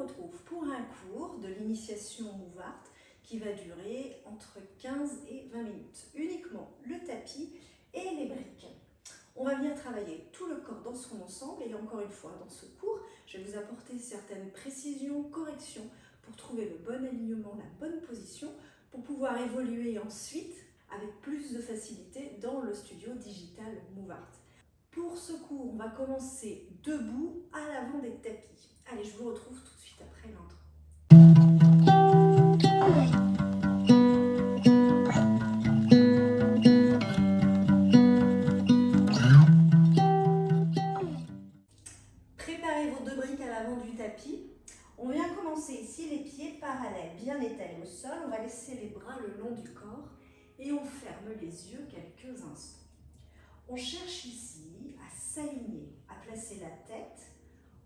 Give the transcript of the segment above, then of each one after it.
retrouve pour un cours de l'initiation Move Art qui va durer entre 15 et 20 minutes. Uniquement le tapis et les briques. On va venir travailler tout le corps dans son ensemble et encore une fois dans ce cours, je vais vous apporter certaines précisions, corrections pour trouver le bon alignement, la bonne position pour pouvoir évoluer ensuite avec plus de facilité dans le studio digital Move Art. Pour ce cours, on va commencer debout à l'avant des tapis. Allez, je vous retrouve tout de suite après l'intro. Préparez vos deux briques à l'avant du tapis. On vient commencer ici les pieds parallèles, bien étalés au sol. On va laisser les bras le long du corps et on ferme les yeux quelques instants. On cherche ici à s'aligner, à placer la tête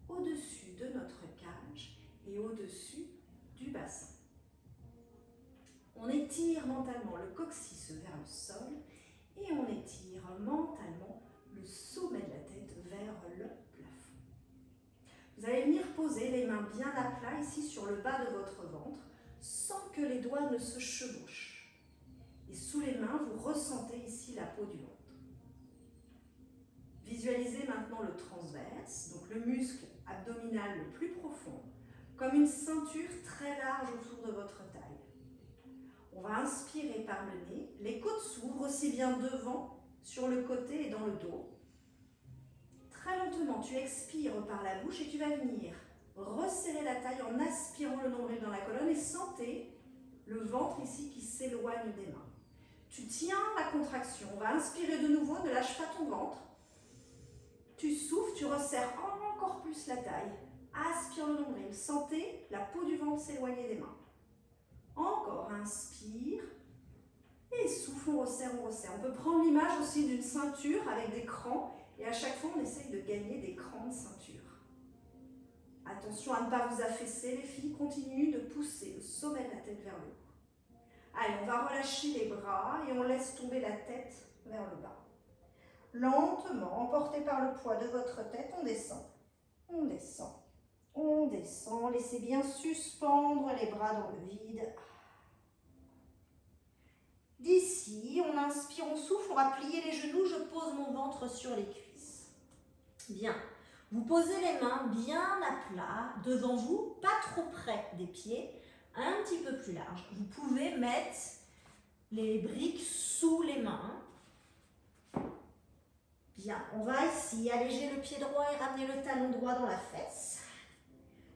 au-dessus de notre cage et au-dessus du bassin. On étire mentalement le coccyx vers le sol et on étire mentalement le sommet de la tête vers le plafond. Vous allez venir poser les mains bien à plat ici sur le bas de votre ventre sans que les doigts ne se chevauchent. Et sous les mains, vous ressentez ici la peau du ventre. Visualisez maintenant le transverse, donc le muscle abdominal le plus profond, comme une ceinture très large autour de votre taille. On va inspirer par le nez, les côtes s'ouvrent aussi bien devant, sur le côté et dans le dos. Très lentement, tu expires par la bouche et tu vas venir resserrer la taille en aspirant le nombril dans la colonne et sentez le ventre ici qui s'éloigne des mains. Tu tiens la contraction, on va inspirer de nouveau, ne lâche pas ton ventre. Tu souffles, tu resserres encore plus la taille. Aspire le nombril. Sentez la peau du ventre s'éloigner des mains. Encore, inspire. Et souffle, on resserre, on resserre. On peut prendre l'image aussi d'une ceinture avec des crans. Et à chaque fois, on essaye de gagner des crans de ceinture. Attention à ne pas vous affaisser, les filles. Continuez de pousser le sommet de la tête vers le haut. Allez, on va relâcher les bras et on laisse tomber la tête vers le bas. Lentement, emporté par le poids de votre tête, on descend, on descend, on descend. Laissez bien suspendre les bras dans le vide. D'ici, on inspire, on souffle, on va plier les genoux, je pose mon ventre sur les cuisses. Bien, vous posez les mains bien à plat, devant vous, pas trop près des pieds, un petit peu plus large. Vous pouvez mettre les briques sous les mains. Bien, on va ici alléger le pied droit et ramener le talon droit dans la fesse.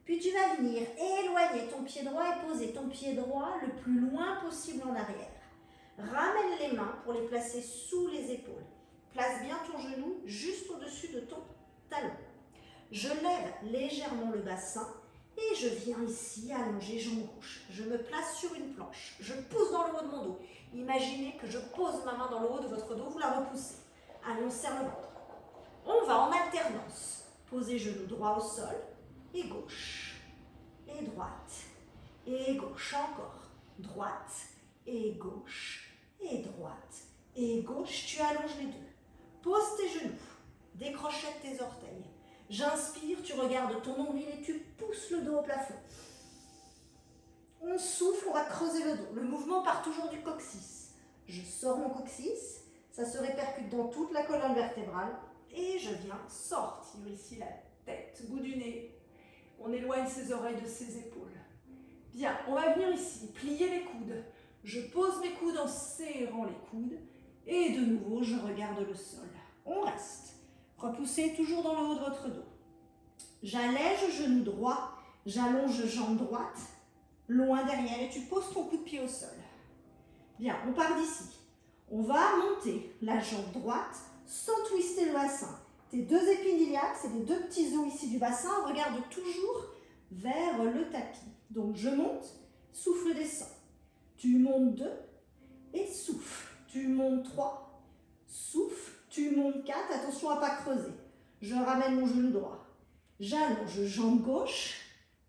Puis tu vas venir éloigner ton pied droit et poser ton pied droit le plus loin possible en arrière. Ramène les mains pour les placer sous les épaules. Place bien ton genou juste au-dessus de ton talon. Je lève légèrement le bassin et je viens ici allonger jambe gauche. Je me place sur une planche. Je pousse dans le haut de mon dos. Imaginez que je pose ma main dans le haut de votre dos, vous la repoussez. Allez, on serre le ventre. On va en alternance. Poser genou droit au sol et gauche. Et droite. Et gauche encore. Droite et gauche. Et droite et gauche. Tu allonges les deux. Pose tes genoux. Décrochette tes orteils. J'inspire, tu regardes ton nombril et tu pousses le dos au plafond. On souffle, on va creuser le dos. Le mouvement part toujours du coccyx. Je sors mon coccyx. Ça se répercute dans toute la colonne vertébrale. Et je viens sortir ici la tête, bout du nez. On éloigne ses oreilles de ses épaules. Bien, on va venir ici, plier les coudes. Je pose mes coudes en serrant les coudes. Et de nouveau, je regarde le sol. On reste. Repoussez toujours dans le haut de votre dos. J'allège genou droit. J'allonge jambe droite. Loin derrière. Et tu poses ton coup de pied au sol. Bien, on part d'ici. On va monter la jambe droite sans twister le bassin. Tes deux épines iliaques, c'est les deux petits os ici du bassin. On regarde toujours vers le tapis. Donc je monte, souffle, descend. Tu montes 2 et souffle. Tu montes 3, souffle. Tu montes 4, attention à ne pas creuser. Je ramène mon genou droit. J'allonge jambe gauche,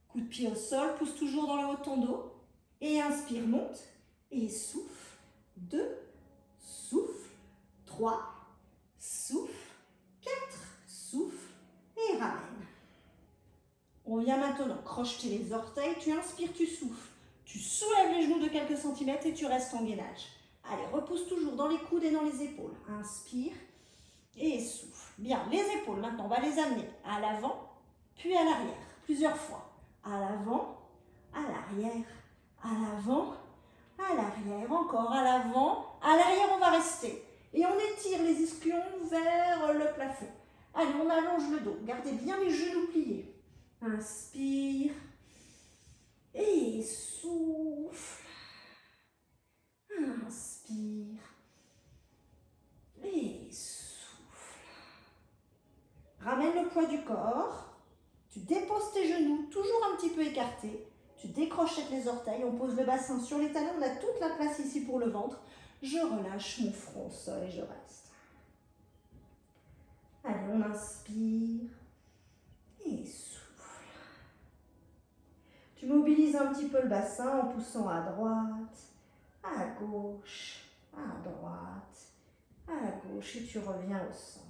coup de pied au sol, pousse toujours dans le haut de ton dos. Et inspire, monte et souffle. 2, souffle, 3, souffle, 4, souffle et ramène. On vient maintenant crocheter les orteils. Tu inspires, tu souffles. Tu soulèves les genoux de quelques centimètres et tu restes en gainage. Allez, repousse toujours dans les coudes et dans les épaules. Inspire et souffle. Bien, les épaules, maintenant, on va les amener à l'avant, puis à l'arrière, plusieurs fois. À l'avant, à l'arrière, à l'avant, à l'arrière, encore à l'avant. À l'arrière, on va rester. Et on étire les ischions vers le plafond. Allez, on allonge le dos. Gardez bien les genoux pliés. Inspire et souffle. Inspire et souffle. Ramène le poids du corps. Tu déposes tes genoux, toujours un petit peu écartés. Tu décrochettes les orteils. On pose le bassin sur les talons. On a toute la place ici pour le ventre. Je relâche mon front au sol et je reste. Allez, on inspire et souffle. Tu mobilises un petit peu le bassin en poussant à droite, à gauche, à droite, à gauche et tu reviens au centre.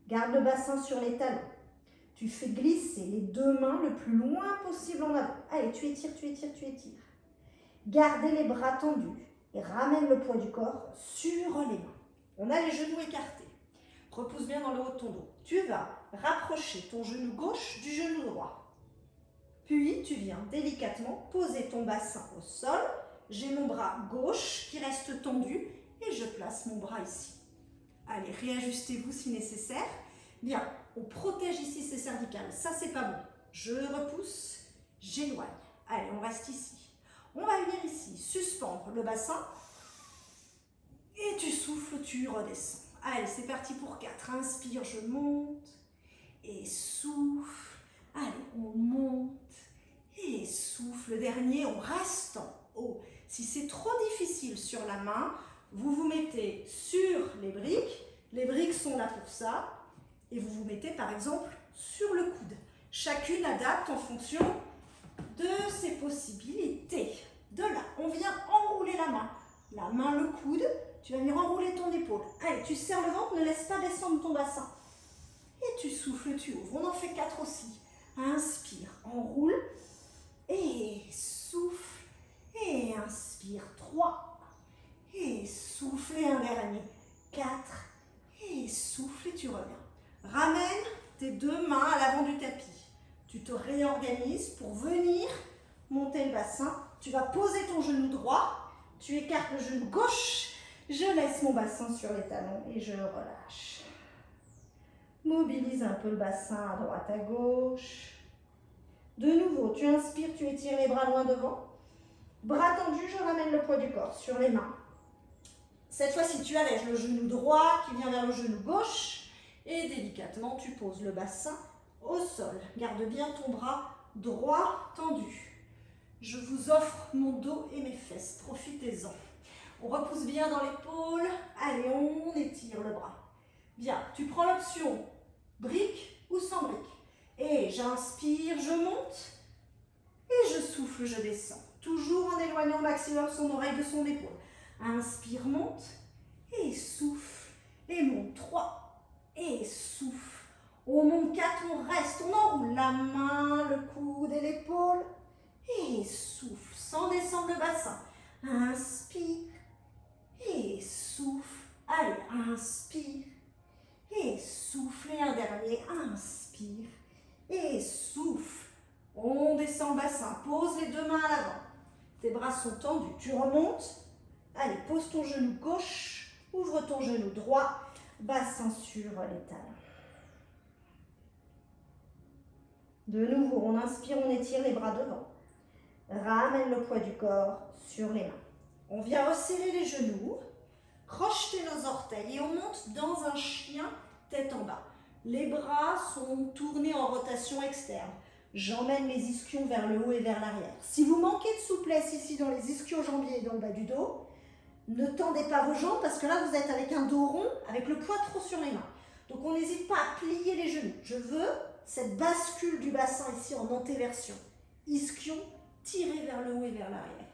Garde le bassin sur les talons. Tu fais glisser les deux mains le plus loin possible en avant. Allez, tu étires, tu étires, tu étires. Gardez les bras tendus et ramène le poids du corps sur les mains. On a les genoux écartés. Repousse bien dans le haut de ton dos. Tu vas rapprocher ton genou gauche du genou droit. Puis, tu viens délicatement poser ton bassin au sol. J'ai mon bras gauche qui reste tendu et je place mon bras ici. Allez, réajustez-vous si nécessaire. Bien, on protège ici ces cervicales. Ça, c'est pas bon. Je repousse, j'éloigne. Allez, on reste ici. On va venir ici, suspendre le bassin. Et tu souffles, tu redescends. Allez, c'est parti pour 4. Inspire, je monte. Et souffle. Allez, on monte. Et souffle. Le dernier, on reste en haut. Si c'est trop difficile sur la main, vous vous mettez sur les briques. Les briques sont là pour ça. Et vous vous mettez par exemple sur le coude. Chacune adapte en fonction de ses possibilités. De là, on vient enrouler la main. La main, le coude. Tu vas venir enrouler ton épaule. Allez, tu serres le ventre, ne laisse pas descendre ton bassin. Et tu souffles, tu ouvres. On en fait 4 aussi. Inspire, enroule. Et souffle. Et inspire. 3. Et souffle. Et un dernier. 4. Et souffle et tu reviens. Ramène tes deux mains à l'avant du tapis. Tu te réorganises pour venir monter le bassin. Tu vas poser ton genou droit. Tu écartes le genou gauche. Je laisse mon bassin sur les talons et je relâche. Mobilise un peu le bassin à droite, à gauche. De nouveau, tu inspires, tu étires les bras loin devant. Bras tendus, je ramène le poids du corps sur les mains. Cette fois-ci, tu allèges le genou droit qui vient vers le genou gauche. Et délicatement, tu poses le bassin au sol. Garde bien ton bras droit tendu. Je vous offre mon dos et mes fesses. Profitez-en. On repousse bien dans l'épaule. Allez, on étire le bras. Bien, tu prends l'option brique ou sans brique. Et j'inspire, je monte. Et je souffle, je descends. Toujours en éloignant au maximum son oreille de son épaule. Inspire, monte. Et souffle. Et monte. 3. Et souffle. On monte 4, on reste. On enroule la main, le coude et l'épaule. Et souffle. Sans descendre le bassin. Inspire. Et souffle. Allez, inspire. Et souffle. Et un dernier. Inspire. Et souffle. On descend le bassin. Pose les deux mains à l'avant. Tes bras sont tendus. Tu remontes. Allez, pose ton genou gauche. Ouvre ton genou droit. Bassin sur les talons. De nouveau, on inspire, on étire les bras devant. Ramène le poids du corps sur les mains. On vient resserrer les genoux, crocheter nos orteils et on monte dans un chien tête en bas. Les bras sont tournés en rotation externe. J'emmène les ischions vers le haut et vers l'arrière. Si vous manquez de souplesse ici dans les ischio-jambiers et dans le bas du dos, ne tendez pas vos jambes parce que là vous êtes avec un dos rond, avec le poids trop sur les mains. Donc on n'hésite pas à plier les genoux. Je veux cette bascule du bassin ici en antéversion. Ischion tiré vers le haut et vers l'arrière.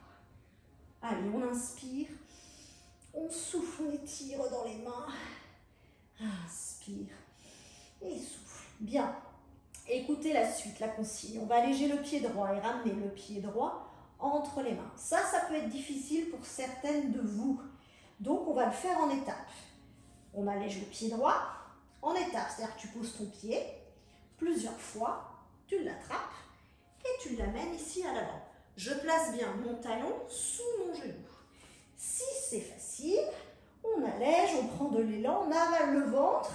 Allez, on inspire, on souffle, on étire dans les mains. Inspire et souffle. Bien. Écoutez la suite, la consigne. On va alléger le pied droit et ramener le pied droit entre les mains. Ça peut être difficile pour certaines de vous. Donc, on va le faire en étapes. On allège le pied droit en étapes. C'est-à-dire que tu poses ton pied plusieurs fois, tu l'attrapes et tu l'amènes ici à l'avant. Je place bien mon talon sous mon genou. Si c'est facile, on allège, on prend de l'élan, on avale le ventre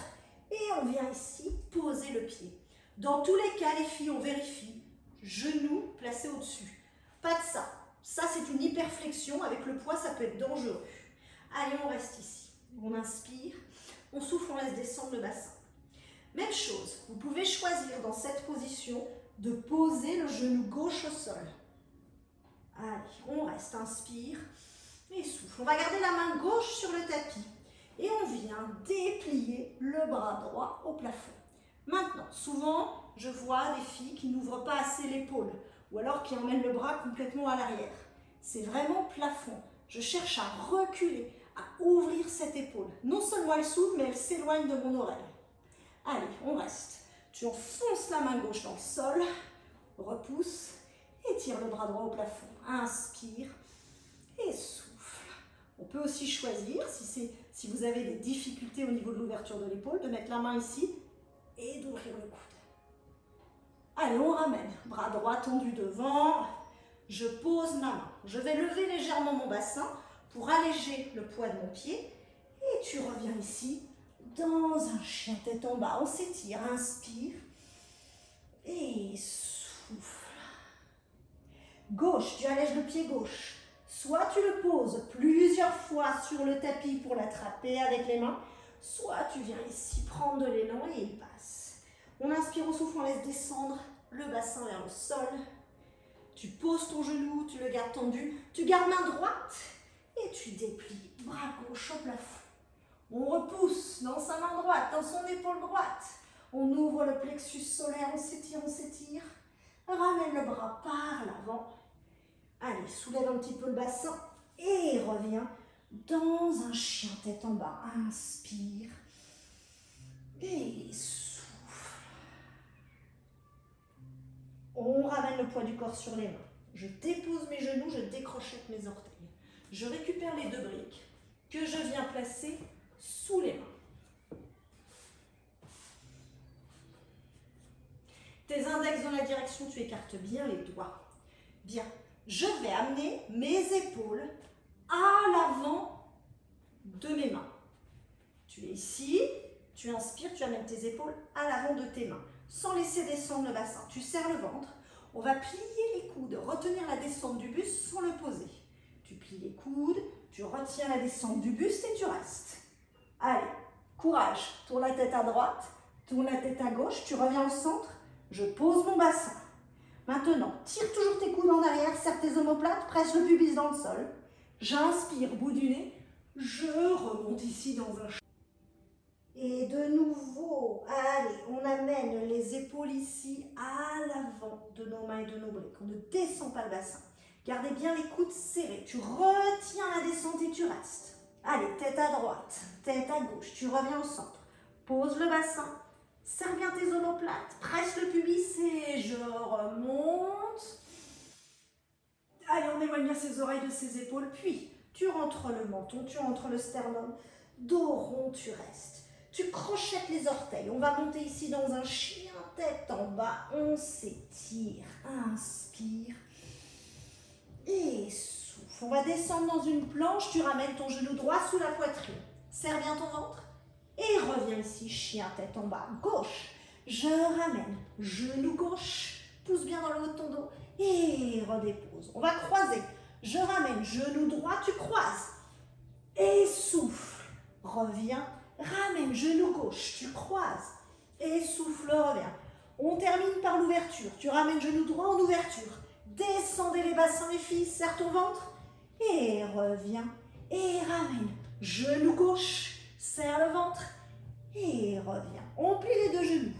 et on vient ici poser le pied. Dans tous les cas, les filles, on vérifie. Genou placé au-dessus. Pas de ça. Ça, c'est une hyperflexion. Avec le poids, ça peut être dangereux. Allez, on reste ici. On inspire, on souffle, on laisse descendre le bassin. Même chose, vous pouvez choisir dans cette position de poser le genou gauche au sol. Allez, on reste, inspire et souffle. On va garder la main gauche sur le tapis et on vient déplier le bras droit au plafond. Maintenant, souvent, je vois des filles qui n'ouvrent pas assez l'épaule ou alors qui emmènent le bras complètement à l'arrière. C'est vraiment plafond. Je cherche à reculer, à ouvrir cette épaule. Non seulement elle s'ouvre, mais elle s'éloigne de mon oreille. Allez, on reste. Tu enfonces la main gauche dans le sol, repousse et tire le bras droit au plafond. Inspire et souffle. On peut aussi choisir, si vous avez des difficultés au niveau de l'ouverture de l'épaule, de mettre la main ici et d'ouvrir le coude. Allez, on ramène. Bras droit tendu devant. Je pose ma main. Je vais lever légèrement mon bassin pour alléger le poids de mon pied. Et tu reviens ici dans un chien tête en bas. On s'étire. Inspire. Et souffle. Gauche, tu allèges le pied gauche. Soit tu le poses plusieurs fois sur le tapis pour l'attraper avec les mains, soit tu viens ici prendre de l'élan et il passe. On inspire au souffle, on laisse descendre le bassin vers le sol. Tu poses ton genou, tu le gardes tendu, tu gardes main droite et tu déplies bras gauche au plafond. On repousse dans sa main droite, dans son épaule droite. On ouvre le plexus solaire, on s'étire, on s'étire. Ramène le bras par l'avant. Allez, soulève un petit peu le bassin et reviens dans un chien tête en bas. Inspire et souffle. On ramène le poids du corps sur les mains. Je dépose mes genoux, je décrochette mes orteils. Je récupère les deux briques que je viens placer sous les mains. Tes index dans la direction, tu écartes bien les doigts. Bien. Je vais amener mes épaules à l'avant de mes mains. Tu es ici, tu inspires, tu amènes tes épaules à l'avant de tes mains, sans laisser descendre le bassin. Tu serres le ventre, on va plier les coudes, retenir la descente du buste sans le poser. Tu plies les coudes, tu retiens la descente du buste et tu restes. Allez, courage, tourne la tête à droite, tourne la tête à gauche, tu reviens au centre, je pose mon bassin. Maintenant, tire toujours tes coudes en arrière, serre tes omoplates, presse le pubis dans le sol. J'inspire, bout du nez, je remonte ici dans un... Et de nouveau, allez, on amène les épaules ici à l'avant de nos mains et de nos briques. On ne descend pas le bassin. Gardez bien les coudes serrés. Tu retiens la descente et tu restes. Allez, tête à droite, tête à gauche. Tu reviens au centre. Pose le bassin. Serre bien tes omoplates. Presse le pubis et je remonte. Allez, on éloigne bien ses oreilles de ses épaules. Puis, tu rentres le menton, tu rentres le sternum. Dos rond, tu restes. Tu crochettes les orteils. On va monter ici dans un chien tête en bas. On s'étire. Inspire. Et souffle. On va descendre dans une planche. Tu ramènes ton genou droit sous la poitrine. Serre bien ton ventre. Et reviens ici, chien tête en bas. Gauche. Je ramène. Genou gauche. Pousse bien dans le haut de ton dos. Et redépose. On va croiser. Je ramène. Genou droit, tu croises. Et souffle. Reviens. Ramène, genou gauche, tu croises et souffle, reviens. On termine par l'ouverture. Tu ramènes genou droit en ouverture. Descendez les bassins, les filles, serre ton ventre et reviens. Et ramène, genou gauche, serre le ventre et reviens. On plie les deux genoux.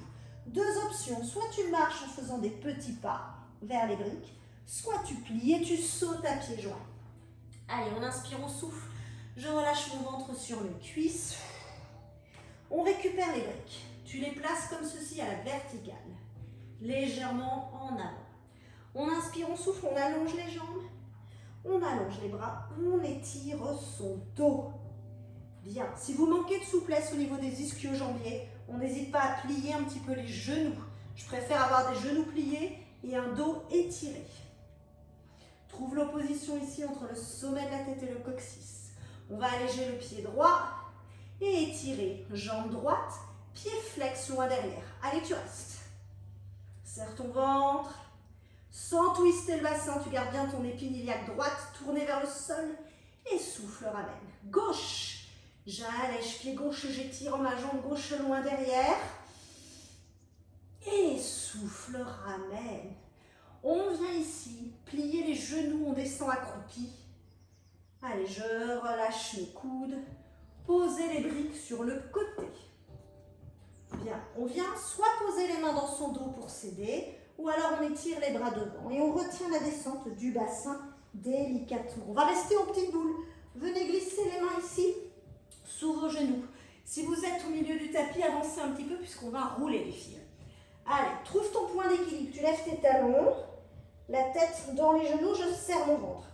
Deux options, soit tu marches en faisant des petits pas vers les briques, soit tu plies et tu sautes à pieds joints. Allez, on inspire, on souffle. Je relâche mon ventre sur mes cuisses. On récupère les briques. Tu les places comme ceci à la verticale. légèrement en avant. On inspire, on souffle, on allonge les jambes, on allonge les bras, on étire son dos. Bien, si vous manquez de souplesse au niveau des ischio-jambiers, on n'hésite pas à plier un petit peu les genoux. Je préfère avoir des genoux pliés et un dos étiré. Trouve l'opposition ici entre le sommet de la tête et le coccyx. On va alléger le pied droit et étirer jambe droite, pied flex loin derrière. Allez, tu restes. Serre ton ventre. Sans twister le bassin, tu gardes bien ton épine iliaque droite, tournée vers le sol et souffle, ramène. Gauche, j'allège pied gauche, j'étire ma jambe gauche loin derrière et souffle, ramène. On vient ici, plier les genoux, on descend accroupi. Allez, je relâche mes coudes, poser les briques sur le côté. Bien, on vient soit poser les mains dans son dos pour s'aider, ou alors on étire les bras devant et on retient la descente du bassin délicatement. On va rester en petite boule. Venez glisser les mains ici sous vos genoux. Si vous êtes au milieu du tapis, avancez un petit peu puisqu'on va rouler les filles. Allez, trouve ton point d'équilibre. Tu lèves tes talons, la tête dans les genoux, je serre mon ventre.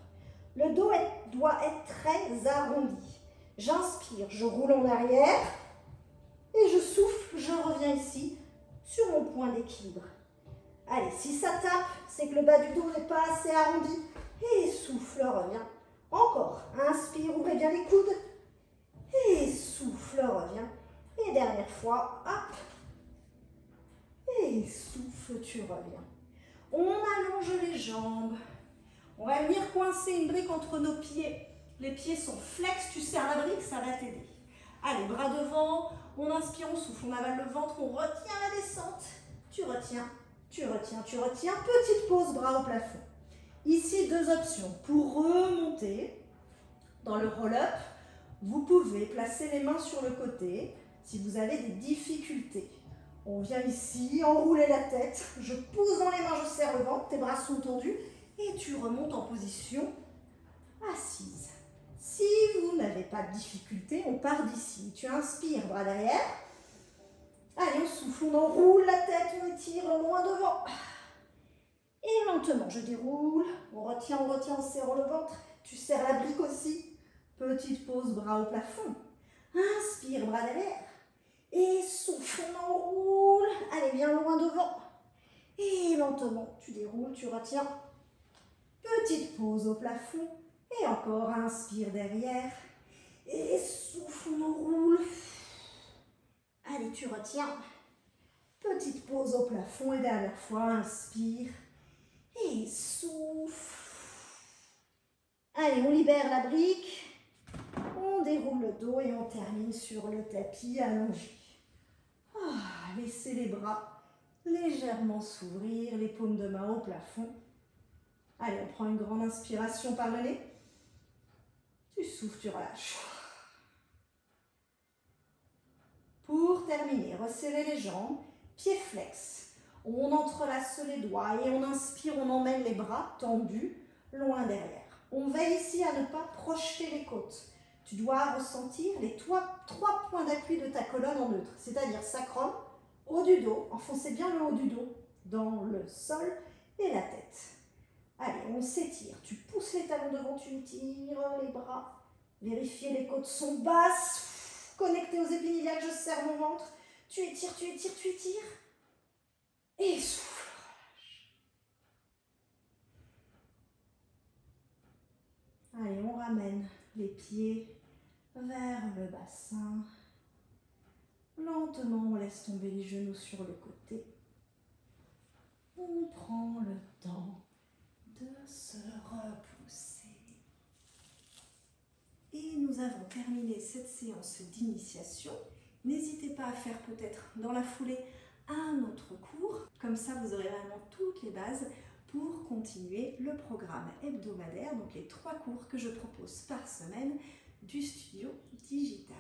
Le dos doit être très arrondi. J'inspire, je roule en arrière et je souffle, je reviens ici sur mon point d'équilibre. Allez, si ça tape, c'est que le bas du dos n'est pas assez arrondi. Et souffle, reviens. Encore. Inspire, ouvrez bien les coudes. Et souffle, reviens. Et dernière fois, hop. Et souffle, tu reviens. On allonge les jambes. On va venir coincer une brique entre nos pieds. Les pieds sont flex, tu serres la brique, ça va t'aider. Allez, bras devant. On inspire, on souffle, on avale le ventre, on retient la descente. Tu retiens. Tu retiens, tu retiens. Petite pause, bras au plafond. Ici, deux options. Pour remonter dans le roll-up, vous pouvez placer les mains sur le côté si vous avez des difficultés. On vient ici, enrouler la tête. Je pousse dans les mains, je serre le ventre. Tes bras sont tendus et tu remontes en position assise. Si vous n'avez pas de difficulté, on part d'ici. Tu inspires, bras derrière. Allez, on souffle, on enroule la tête, on étire loin devant. Et lentement, je déroule. On retient, on serre le ventre. Tu serres la brique aussi. Petite pause, bras au plafond. Inspire, bras derrière. Et souffle, on enroule. Allez, viens loin devant. Et lentement, tu déroules, tu retiens. Petite pause au plafond. Et encore, inspire derrière. Et souffle, on enroule. Allez, tu retiens. Petite pause au plafond et dernière fois, inspire et souffle. Allez, on libère la brique. On déroule le dos et on termine sur le tapis allongé. Laissez les bras légèrement s'ouvrir, les paumes de main au plafond. Allez, on prend une grande inspiration par le nez. Tu souffles, tu relâches. Pour terminer, resserrez les jambes, pieds flex. On entrelace les doigts et on inspire, on emmène les bras tendus, loin derrière. On veille ici à ne pas projeter les côtes. Tu dois ressentir les trois points d'appui de ta colonne en neutre, c'est-à-dire sacrum, haut du dos, enfoncez bien le haut du dos dans le sol et la tête. Allez, on s'étire. Tu pousses les talons devant, tu étires les bras. Vérifiez les côtes sont basses. Connecté aux épines iliaques, je serre mon ventre. Tu étires, tu étires, tu étires. Et souffle, relâche. Allez, on ramène les pieds vers le bassin. Lentement, on laisse tomber les genoux sur le côté. On prend le temps de se repousser. Et nous avons terminé cette séance d'initiation. N'hésitez pas à faire peut-être dans la foulée un autre cours. Comme ça, vous aurez vraiment toutes les bases pour continuer le programme hebdomadaire, donc les 3 cours que je propose par semaine du studio digital.